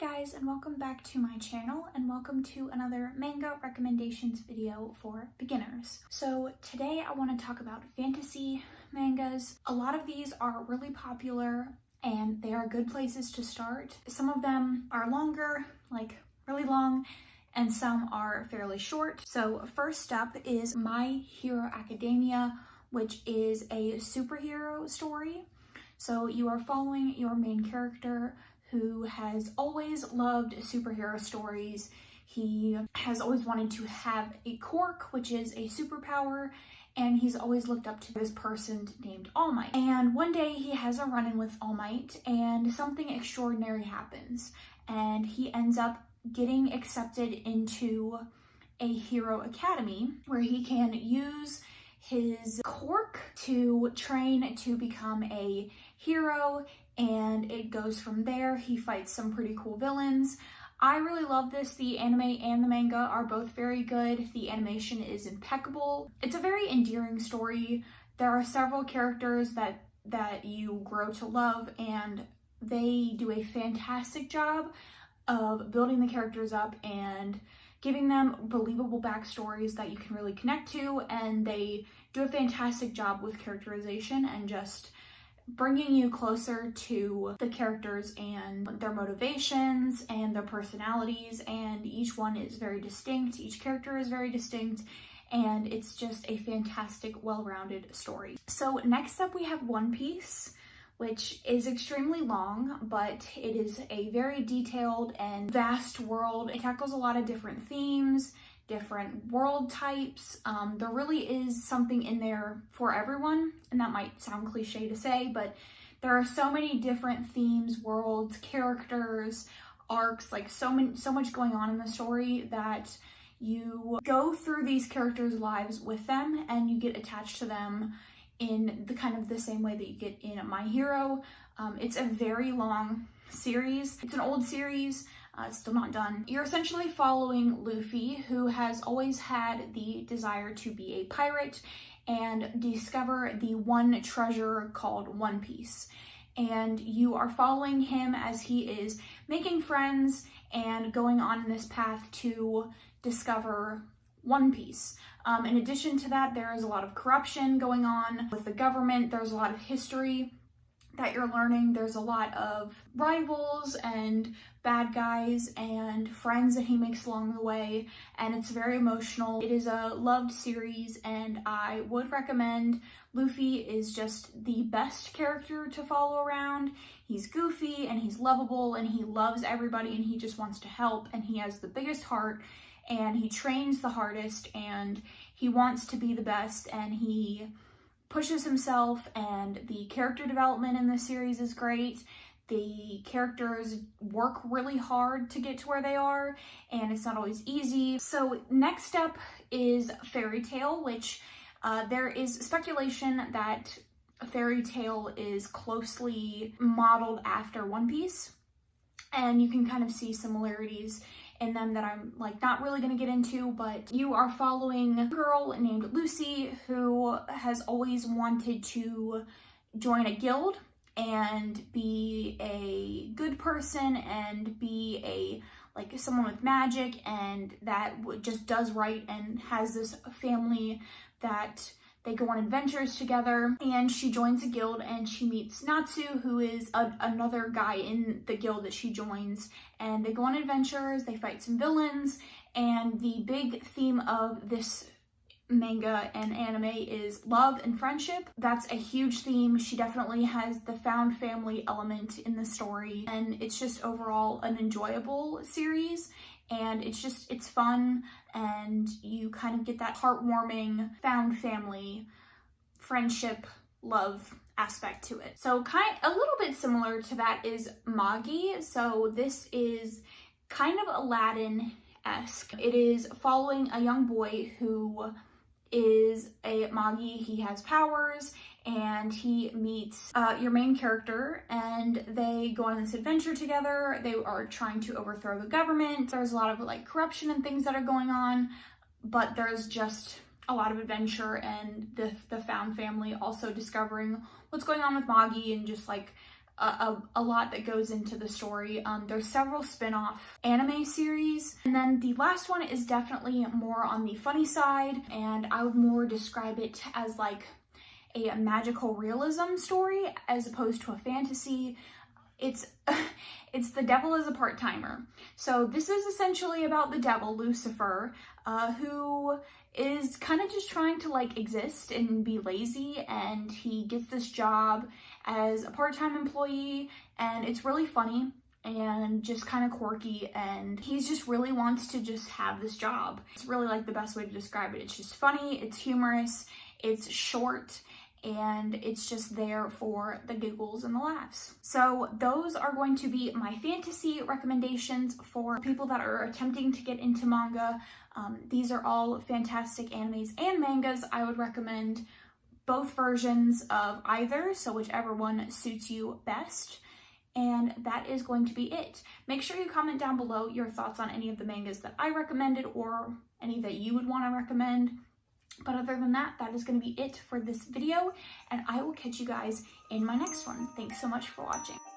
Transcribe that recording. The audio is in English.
guys, and welcome back to my channel, and welcome to another manga recommendations video for beginners. So today I want to talk about fantasy mangas. A lot of these are really popular and they are good places to start. Some of them are longer, like really long, and some are fairly short. So first up is My Hero Academia, which is a superhero story. So you are following your main character who has always loved superhero stories. He has always wanted to have a quirk, which is a superpower, and he's always looked up to this person named All Might. And one day he has a run-in with All Might and something extraordinary happens, and he ends up getting accepted into a hero academy where he can use his quirk to train to become a hero, and it goes from there. He fights some pretty cool villains. I really love this. The anime and the manga are both very good. The animation is impeccable. It's a very endearing story. There are several characters that you grow to love, and they do a fantastic job of building the characters up and giving them believable backstories that you can really connect to, and they do a fantastic job with characterization and just bringing you closer to the characters and their motivations and their personalities, and each one is very distinct. Each character is very distinct, and it's just a fantastic, well-rounded story. So next up we have One Piece, which is extremely long, but it is a very detailed and vast world. It tackles a lot of different themes, different world types. There really is something in there for everyone, and that might sound cliche to say, but there are so many different themes, worlds, characters, arcs, like so much going on in the story that you go through these characters' lives with them and you get attached to them in the kind of the same way that you get in My Hero. It's a very long series. It's an old series. It's still not done. You're essentially following Luffy, who has always had the desire to be a pirate and discover the one treasure called One Piece. And you are following him as he is making friends and going on this path to discover One Piece. In addition to that, there is a lot of corruption going on with the government. There's a lot of history that you're learning. There's a lot of rivals and bad guys and friends that he makes along the way, and it's very emotional. It is a loved series, and I would recommend. Luffy is just the best character to follow around. He's goofy and he's lovable and he loves everybody and he just wants to help, and he has the biggest heart, and he trains the hardest, and he wants to be the best, and he pushes himself, and the character development in this series is great. The characters work really hard to get to where they are, and it's not always easy. So next up is Fairy Tail, which there is speculation that Fairy Tail is closely modeled after One Piece, and you can kind of see similarities in them that I'm not really going to get into, but you are following a girl named Lucy who has always wanted to join a guild and be a good person and be someone with magic, and that just does right, and has this family that they go on adventures together. And she joins a guild and she meets Natsu, who is another guy in the guild that she joins, and they go on adventures, they fight some villains, and the big theme of this manga and anime is love and friendship. That's a huge theme. She definitely has the found family element in the story, and it's just overall an enjoyable series, and it's fun, and you kind of get that heartwarming found family friendship love aspect to it. So a little bit similar to that is Magi. So this is kind of Aladdin-esque. It is following a young boy who is a Magi. He has powers, and he meets your main character, and they go on this adventure together. They are trying to overthrow the government. There's a lot of corruption and things that are going on, but there's just a lot of adventure, and the found family also discovering what's going on with Magi, and just a lot that goes into the story. There's several spin-off anime series, and then the last one is definitely more on the funny side, and I would more describe it as like a magical realism story as opposed to a fantasy. It's The Devil is a Part-Timer. So this is essentially about the devil, Lucifer, who is kind of just trying to like exist and be lazy, and he gets this job as a part-time employee, and it's really funny and just kind of quirky, and he just really wants to just have this job. It's really like the best way to describe it. It's just funny, it's humorous, it's short, and it's just there for the giggles and the laughs. So those are going to be my fantasy recommendations for people that are attempting to get into manga. These are all fantastic animes and mangas. I would recommend both versions of either, so whichever one suits you best. And that is going to be it. Make sure you comment down below your thoughts on any of the mangas that I recommended or any that you would want to recommend. But other than that, that is going to be it for this video, and I will catch you guys in my next one. Thanks so much for watching.